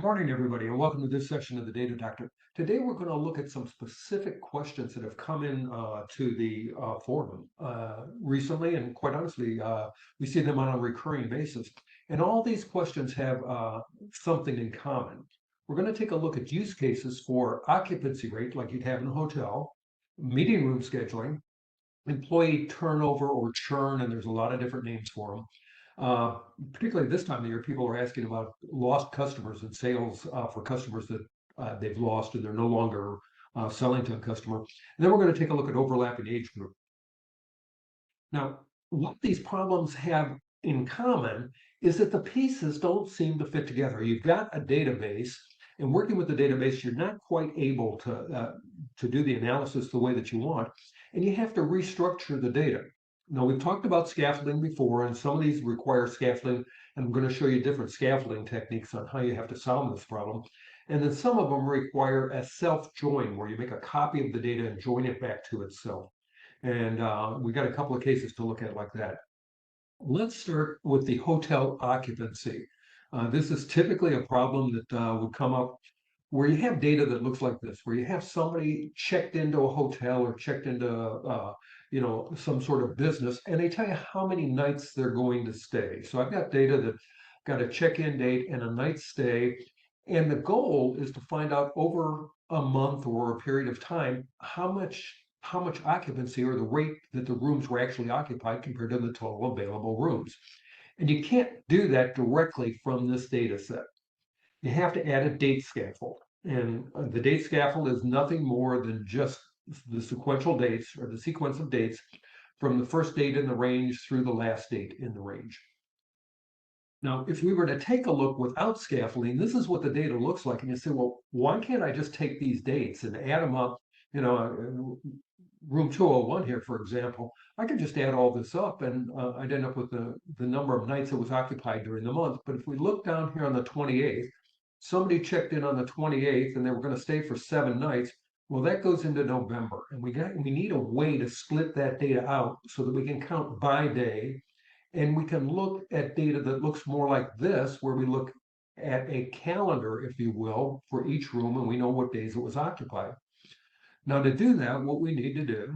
Good morning, everybody, and welcome to this session of the Data Doctor. Today, we're going to look at some specific questions that have come in to the forum recently, and quite honestly, we see them on a recurring basis. And all these questions have something in common. We're going to take a look at use cases for occupancy rate, like you'd have in a hotel, meeting room scheduling, employee turnover or churn, and there's a lot of different names for them. Particularly this time of year, people are asking about lost customers and sales for customers that they've lost and they're no longer selling to a customer. And then we're going to take a look at overlapping age group. Now, what these problems have in common is that the pieces don't seem to fit together. You've got a database, and working with the database, you're not quite able to do the analysis the way that you want, and you have to restructure the data. Now, we've talked about scaffolding before, and some of these require scaffolding, and I'm going to show you different scaffolding techniques on how you have to solve this problem. And then some of them require a self-join, where you make a copy of the data and join it back to itself. And we got a couple of cases to look at like that. Let's start with the hotel occupancy. This is typically a problem that would come up where you have data that looks like this, where you have somebody checked into a hotel or checked into some sort of business, and they tell you how many nights they're going to stay. So I've got data that got a check-in date and a night stay, and the goal is to find out over a month or a period of time how much occupancy or the rate that the rooms were actually occupied compared to the total available rooms. And you can't do that directly from this data set. You have to add a date scaffold. And the date scaffold is nothing more than just the sequential dates or the sequence of dates from the first date in the range through the last date in the range. Now, if we were to take a look without scaffolding, this is what the data looks like. And you say, well, why can't I just take these dates and add them up? Room 201 here, for example, I could just add all this up and I'd end up with the number of nights that was occupied during the month. But if we look down here on the 28th, somebody checked in on the 28th and they were going to stay for 7 nights. Well, that goes into November, and we need a way to split that data out so that we can count by day, and we can look at data that looks more like this, where we look at a calendar, if you will, for each room, and we know what days it was occupied. Now, to do that, what we need to do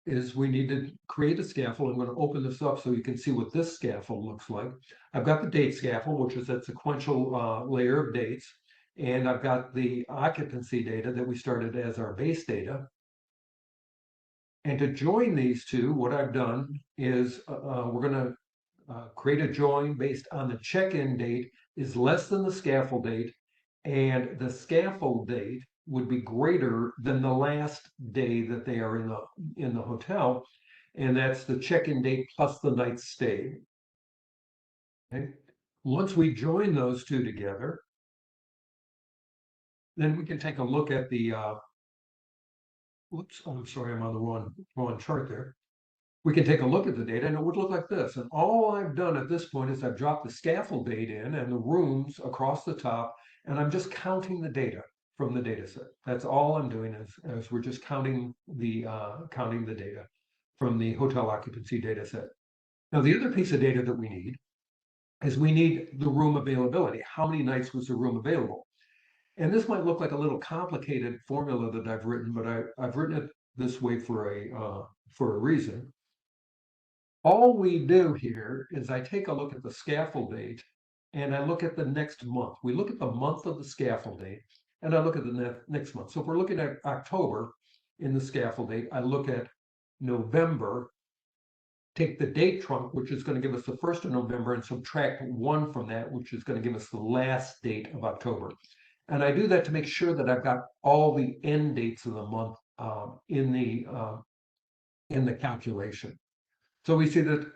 is we need to create a scaffold. I'm going to open this up so you can see what this scaffold looks like. I've got the date scaffold, which is that sequential layer of dates, and I've got the occupancy data that we started as our base data. And to join these two, what I've done is we're going to create a join based on the check-in date is less than the scaffold date, and the scaffold date would be greater than the last day that they are in the hotel, and that's the check-in date plus the night stay. Okay. Once we join those two together, then we can take a look at the whoops, I'm sorry, I'm on the wrong chart there. We can take a look at the data and it would look like this. And all I've done at this point is I've dropped the scaffold date in and the rooms across the top, and I'm just counting the data from the data set. That's all I'm doing is we're just counting the data from the hotel occupancy data set. Now, the other piece of data that we need is we need the room availability. How many nights was the room available? And this might look like a little complicated formula that I've written, but I've written it this way for a reason. All we do here is I take a look at the scaffold date and I look at the next month. We look at the month of the scaffold date and I look at the next month. So if we're looking at October in the scaffold date, I look at November, take the date trunk, which is going to give us the 1st of November, and subtract 1 from that, which is going to give us the last date of October. And I do that to make sure that I've got all the end dates of the month in the calculation. So we see that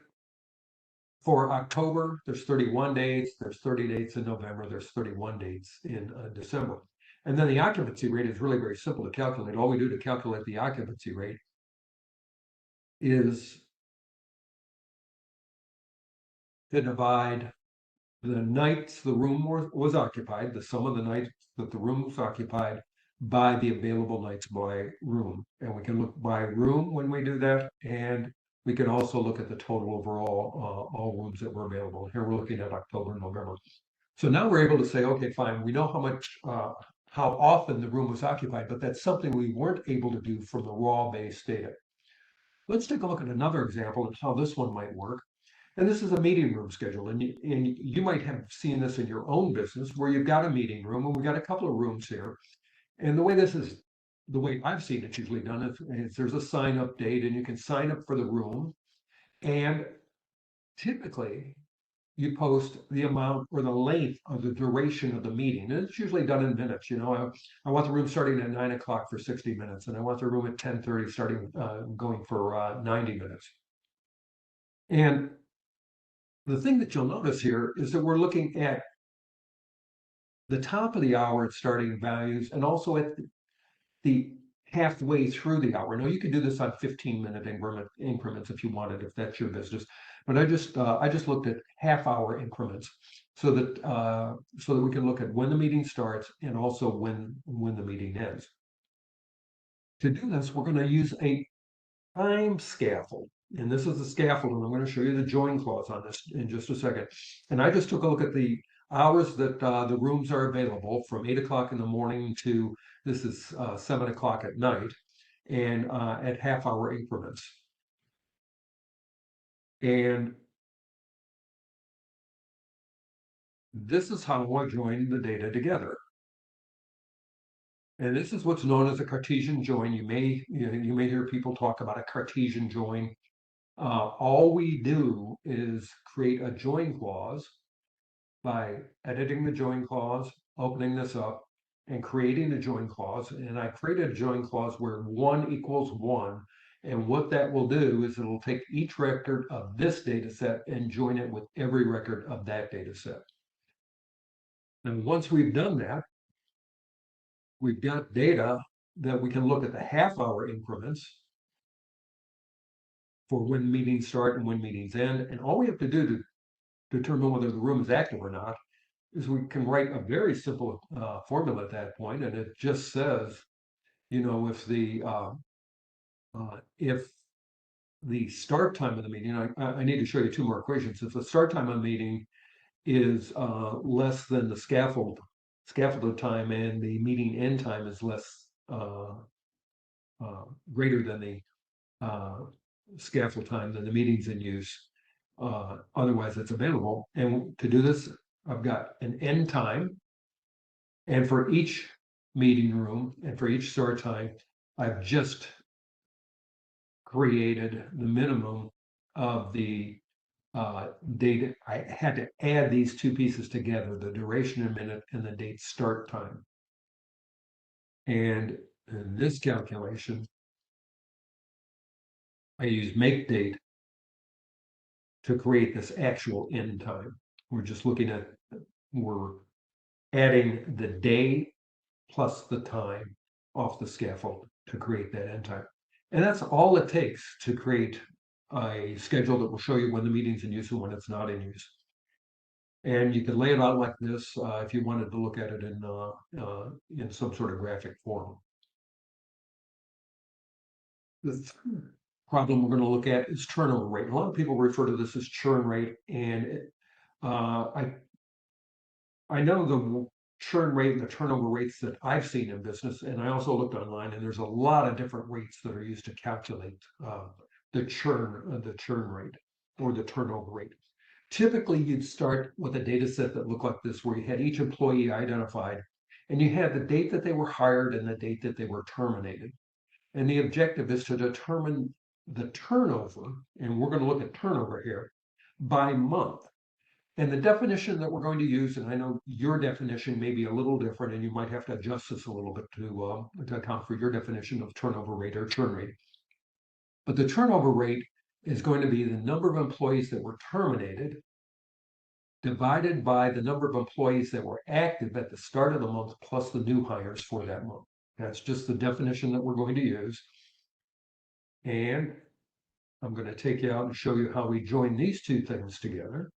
for October, there's 31 dates, there's 30 dates in November, there's 31 dates in December. And then the occupancy rate is really very simple to calculate. All we do to calculate the occupancy rate is to divide the nights the room was occupied, the sum of the nights that the room was occupied, by the available nights by room. And we can look by room when we do that, and we can also look at the total overall all rooms that were available. Here we're looking at October and November. So now we're able to say, okay, fine, we know how often the room was occupied, but that's something we weren't able to do from the raw base data. Let's take a look at another example of how this one might work. And this is a meeting room schedule. And you might have seen this in your own business where you've got a meeting room, and we got a couple of rooms here. And the way I've seen it usually done is there's a sign up date, and you can sign up for the room. And typically, you post the amount or the length of the duration of the meeting. And it's usually done in minutes. I want the room starting at 9 o'clock for 60 minutes, and I want the room at 10:30 starting going for 90 minutes. And the thing that you'll notice here is that we're looking at the top of the hour at starting values and also at the halfway through the hour. Now you can do this on 15-minute increments if you wanted, if that's your business. But I just looked at half-hour increments so that we can look at when the meeting starts and also when the meeting ends. To do this, we're going to use a time scaffold. And this is the scaffold, and I'm going to show you the join clause on this in just a second. And I just took a look at the hours that the rooms are available from 8 o'clock in the morning to this is 7 o'clock at night, and at half-hour increments. And this is how I join the data together. And this is what's known as a Cartesian join. You may hear people talk about a Cartesian join. All we do is create a join clause by editing the join clause, opening this up, and creating a join clause. And I created a join clause where 1 equals 1. And what that will do is it'll take each record of this data set and join it with every record of that data set. And once we've done that, we've got data that we can look at the half-hour increments for when meetings start and when meetings end. And all we have to do to determine whether the room is active or not is we can write a very simple formula at that point, and it just says, if the start time of the meeting, I need to show you 2 more equations. If the start time of the meeting is less than the scaffolded time, and the meeting end time is greater than the scaffold time, then the meeting's in use. Otherwise, it's available. And to do this, I've got an end time. And for each meeting room and for each start time, I've just created the minimum of the date. I had to add these 2 pieces together, the duration in minute and the date start time. And in this calculation, I use make date to create this actual end time. We're adding the day plus the time off the scaffold to create that end time. And that's all it takes to create a schedule that will show you when the meeting's in use and when it's not in use. And you can lay it out like this if you wanted to look at it in some sort of graphic form. The problem we're going to look at is turnover rate. A lot of people refer to this as churn rate, and I know the churn rate and the turnover rates that I've seen in business, and I also looked online, and there's a lot of different rates that are used to calculate the churn rate or the turnover rate. Typically, you'd start with a data set that looked like this, where you had each employee identified, and you had the date that they were hired and the date that they were terminated. And the objective is to determine the turnover, and we're going to look at turnover here, by month. And the definition that we're going to use, and I know your definition may be a little different, and you might have to adjust this a little bit to account for your definition of turnover rate or churn rate. But the turnover rate is going to be the number of employees that were terminated divided by the number of employees that were active at the start of the month plus the new hires for that month. That's just the definition that we're going to use. And I'm going to take you out and show you how we join these 2 things together.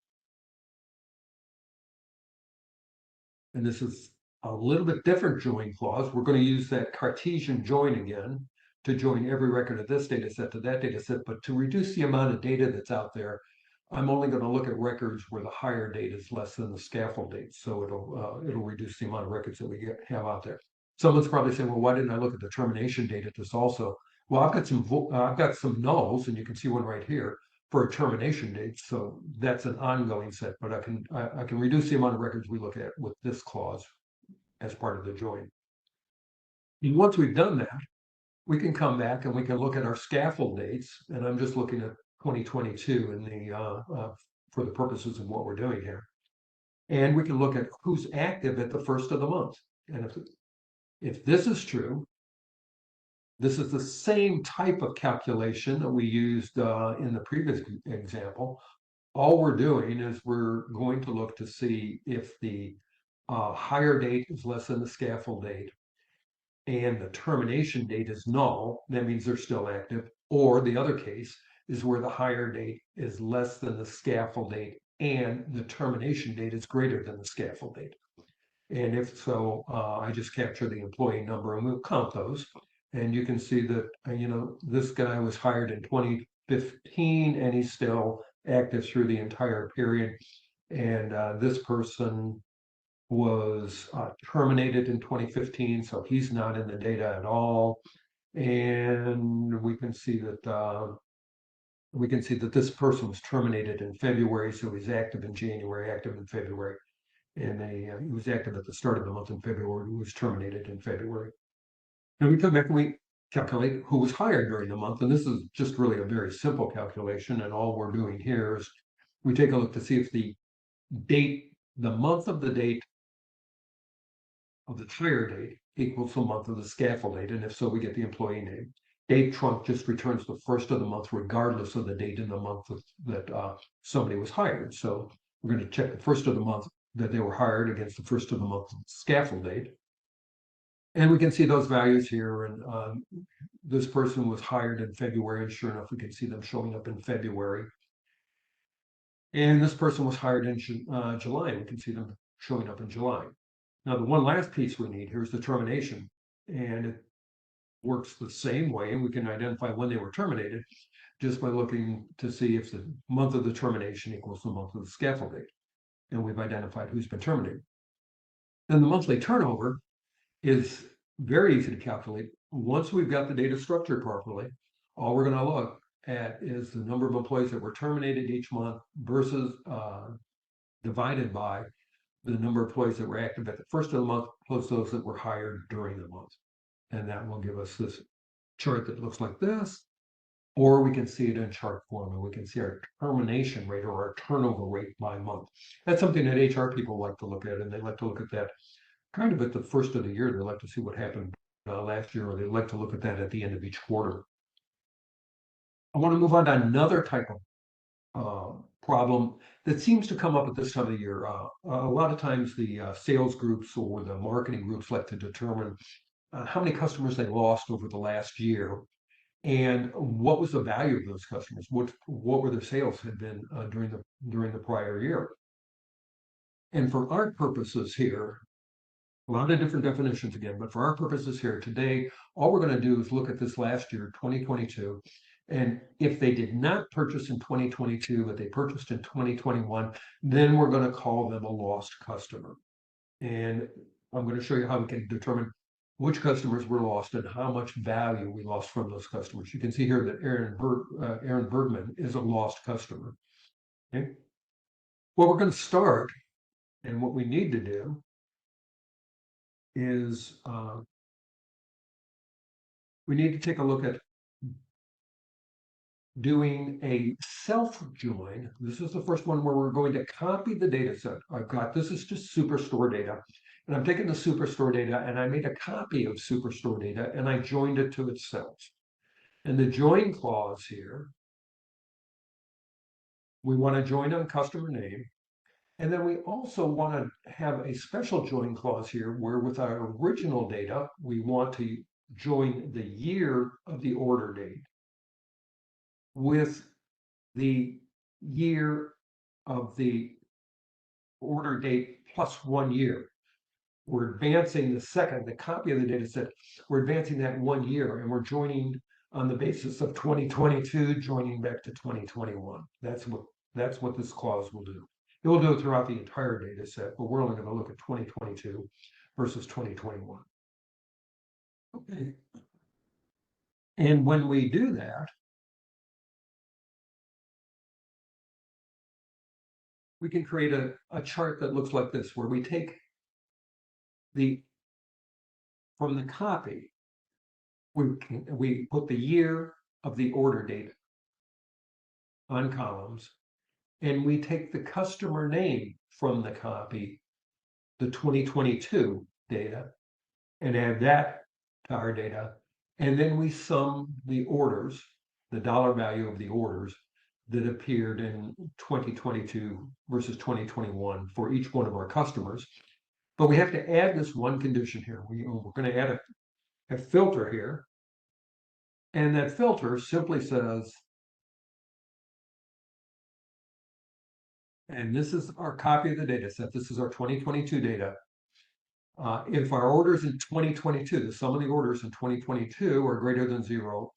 And this is a little bit different join clause. We're going to use that Cartesian join again to join every record of this data set to that data set. But to reduce the amount of data that's out there, I'm only going to look at records where the hire date is less than the scaffold date. So it'll reduce the amount of records that we have out there. Someone's probably saying, well, why didn't I look at the termination date at this also? Well, I've got some nulls, and you can see one right here for a termination date. So that's an ongoing set, but I can reduce the amount of records we look at with this clause as part of the join. And once we've done that, we can come back and we can look at our scaffold dates. And I'm just looking at 2022 in for the purposes of what we're doing here. And we can look at who's active at the first of the month. And if this is true, this is the same type of calculation that we used in the previous example. All we're doing is we're going to look to see if the hire date is less than the scaffold date and the termination date is null. That means they're still active. Or the other case is where the hire date is less than the scaffold date and the termination date is greater than the scaffold date. And if so, I just capture the employee number and we'll count those. And you can see that, this guy was hired in 2015 and he's still active through the entire period. And this person was terminated in 2015, so he's not in the data at all. And we can see that this person was terminated in February, so he's active in January, active in February, and he was active at the start of the month in February. He was terminated in February. And we come back and we calculate who was hired during the month, and this is just really a very simple calculation. And all we're doing here is we take a look to see if the month of the date of the hire date equals the month of the scaffold date, and if so, we get the employee name. Date trunc just returns the first of the month, regardless of the date in the month that somebody was hired. So we're going to check the first of the month that they were hired against the first of the month scaffold date. And we can see those values here. And this person was hired in February, and sure enough, we can see them showing up in February. And this person was hired in July, and we can see them showing up in July. Now, the one last piece we need here is the termination, and it works the same way, and we can identify when they were terminated just by looking to see if the month of the termination equals the month of the scaffold date, and we've identified who's been terminated. Then the monthly turnover is very easy to calculate. Once we've got the data structured properly, all we're going to look at is the number of employees that were terminated each month versus divided by the number of employees that were active at the first of the month plus those that were hired during the month. And that will give us this chart that looks like this, or we can see it in chart form, and we can see our termination rate or our turnover rate by month. That's something that HR people like to look at, and they like to look at that kind of at the first of the year. They like to see what happened last year, or they like to look at that at the end of each quarter. I want to move on to another type of problem that seems to come up at this time of the year. A lot of times the sales groups or the marketing groups like to determine how many customers they lost over the last year and what was the value of those customers, what were their sales had been during the prior year. And for our purposes here, a lot of different definitions again, but for our purposes here today, all we're going to do is look at this last year, 2022. And if they did not purchase in 2022, but they purchased in 2021, then we're going to call them a lost customer. And I'm going to show you how we can determine which customers were lost and how much value we lost from those customers. You can see here that Aaron Bergman is a lost customer. Okay. Well, we're going to start, and what we need to do is we need to take a look at doing a self join. This is the first one where we're going to copy the data set. This is just Superstore data. And I'm taking the Superstore data and I made a copy of Superstore data and I joined it to itself. And the join clause here, we want to join on customer name. And then we also want to have a special join clause here where with our original data, we want to join the year of the order date with the year of the order date plus 1 year. We're advancing the copy of the data set, we're advancing that 1 year, and we're joining on the basis of 2022, joining back to 2021. That's That's what this clause will do. It will do it throughout the entire data set, but we're only going to look at 2022 versus 2021. Okay. And when we do that, we can create a chart that looks like this, where we take from the copy, we put the year of the order date on columns, and we take the customer name from the copy, the 2022 data, and add that to our data. And then we sum the orders, the dollar value of the orders that appeared in 2022 versus 2021 for each one of our customers. But we have to add this one condition here. We're going to add a filter here. And that filter simply says, and this is our copy of the data set. This is our 2022 data. If our orders in 2022, the sum of the orders in 2022 are greater than 0,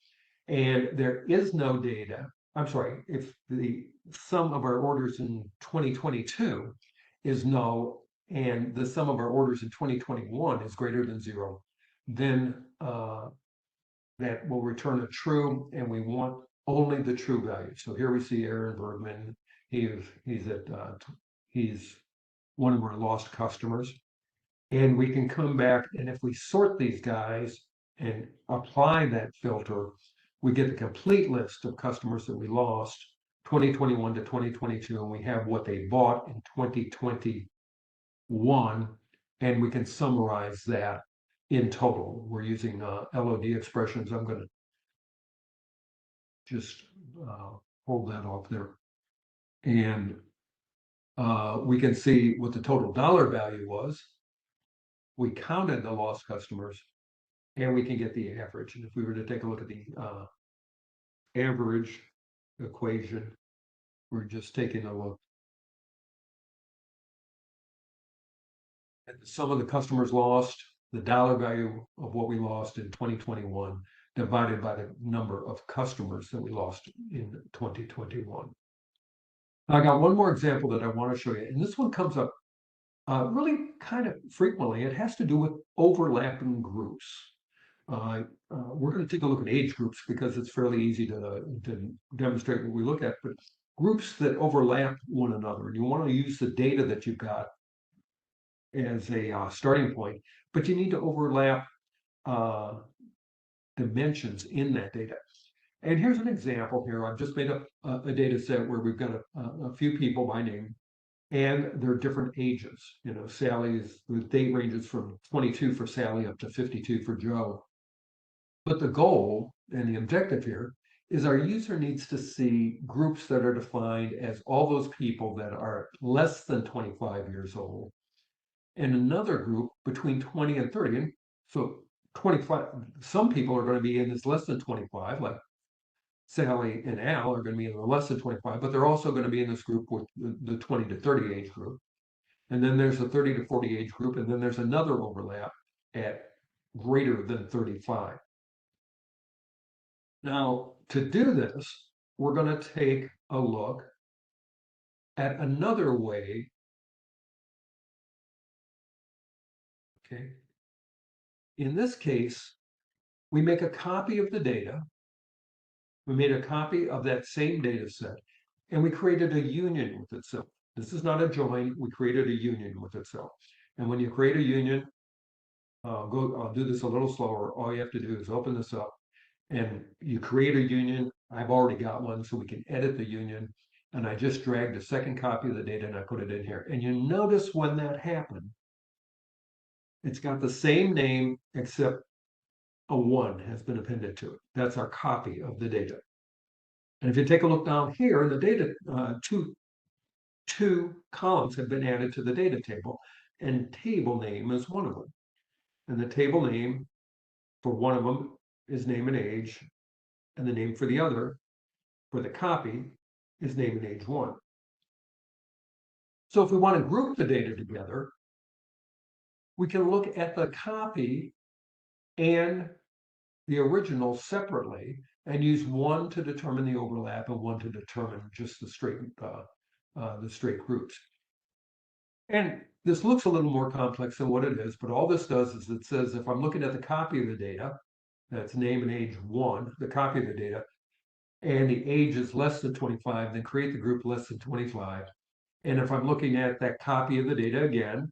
and there is no data, I'm sorry, if the sum of our orders in 2022 is null, and the sum of our orders in 2021 is greater than 0, then that will return a true, and we want only the true value. So here we see Aaron Bergman. He's one of our lost customers. And we can come back, and if we sort these guys and apply that filter, we get the complete list of customers that we lost 2021 to 2022, and we have what they bought in 2021, and we can summarize that in total. We're using LOD expressions. I'm going to just hold that off there. And we can see what the total dollar value was. We counted the lost customers, and we can get the average. And if we were to take a look at the average equation, we're just taking a look at the sum of the customers lost, the dollar value of what we lost in 2021, divided by the number of customers that we lost in 2021. I got one more example that I want to show you, and this one comes up really kind of frequently. It has to do with overlapping groups. We're going to take a look at age groups because it's fairly easy to demonstrate what we look at, but groups that overlap one another, and you want to use the data that you've got as a starting point, but you need to overlap dimensions in that data. And here's an example here. I've just made up a data set where we've got a few people by name, and they're different ages. You know, the date ranges from 22 for Sally up to 52 for Joe. But the goal and the objective here is our user needs to see groups that are defined as all those people that are less than 25 years old, and another group between 20 and 30. And so 25, some people are going to be in this less than 25, like Sally and Al are going to be in the less than 25, but they're also going to be in this group with the 20 to 30 age group. And then there's the 30 to 40 age group, and then there's another overlap at greater than 35. Now, to do this, we're going to take a look at another way. Okay. In this case, we make a copy of the data. We made a copy of that same data set, and we created a union with itself. This is not a join. We created a union with itself. And when you create a union, I'll do this a little slower. All you have to do is open this up, and you create a union. I've already got one, so we can edit the union. And I just dragged a second copy of the data, and I put it in here. And you notice when that happened, it's got the same name, except a 1 has been appended to it. That's our copy of the data. And if you take a look down here in the data, two columns have been added to the data table, and table name is one of them. And the table name for one of them is name and age, and the name for the other, for the copy, is name and age 1. So if we want to group the data together, we can look at the copy and the original separately, and use one to determine the overlap and one to determine just the straight groups. And this looks a little more complex than what it is, but all this does is it says if I'm looking at the copy of the data, that's name and age 1, the copy of the data, and the age is less than 25, then create the group less than 25. And if I'm looking at that copy of the data again,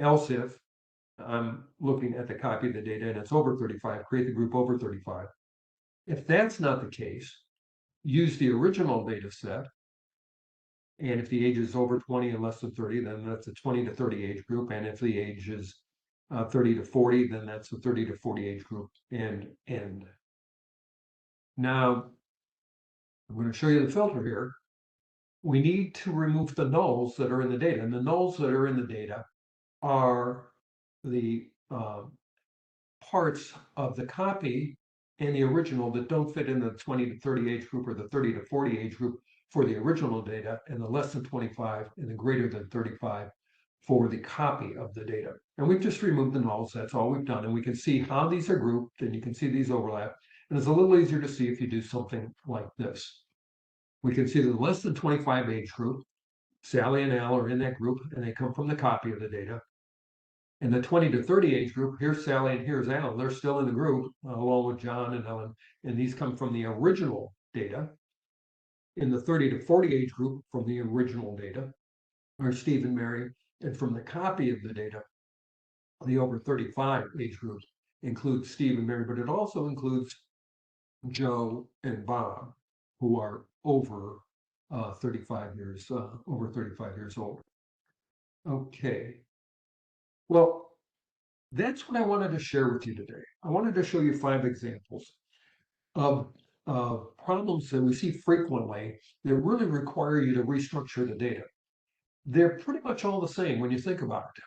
else if I'm looking at the copy of the data and it's over 35, create the group over 35. If that's not the case, use the original data set. And if the age is over 20 and less than 30, then that's a 20 to 30 age group. And if the age is 30 to 40, then that's a 30 to 40 age group. And now I'm going to show you the filter here. We need to remove the nulls that are in the data. And the nulls that are in the data are the parts of the copy and the original that don't fit in the 20 to 30 age group or the 30 to 40 age group for the original data, and the less than 25 and the greater than 35 for the copy of the data. And we've just removed the nulls. That's all we've done. And we can see how these are grouped, and you can see these overlap. And it's a little easier to see if you do something like this. We can see the less than 25 age group, Sally and Al are in that group, and they come from the copy of the data. In the 20 to 30 age group, here's Sally and here's Al. They're still in the group, along with John and Ellen, and these come from the original data. In the 30 to 40 age group, from the original data, are Steve and Mary, and from the copy of the data, the over 35 age group includes Steve and Mary, but it also includes Joe and Bob, who are over 35 years old. Okay. Well, that's what I wanted to share with you today. I wanted to show you 5 examples of problems that we see frequently that really require you to restructure the data. They're pretty much all the same when you think about it.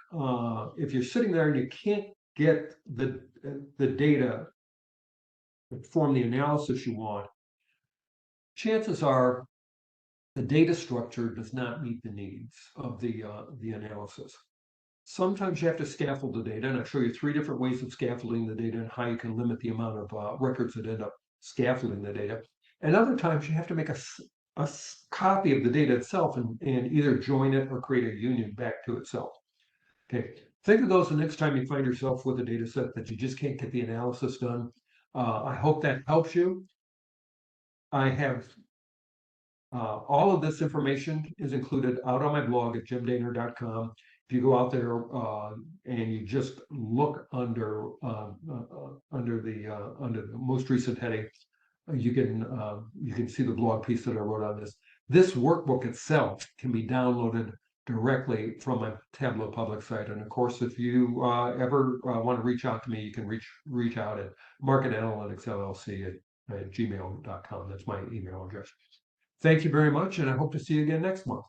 If you're sitting there and you can't get the data to form the analysis you want, chances are the data structure does not meet the needs of the analysis. Sometimes you have to scaffold the data, and I'll show you 3 different ways of scaffolding the data and how you can limit the amount of records that end up scaffolding the data. And other times you have to make a copy of the data itself and either join it or create a union back to itself. Okay, think of those the next time you find yourself with a data set that you just can't get the analysis done. I hope that helps you. I have all of this information is included out on my blog at jimdaner.com. If you go out there and you just look under the most recent heading, you can see the blog piece that I wrote on this. This workbook itself can be downloaded directly from my Tableau public site. And of course, if you ever want to reach out to me, you can reach out at marketanalyticsllc@gmail.com. That's my email address. Thank you very much, and I hope to see you again next month.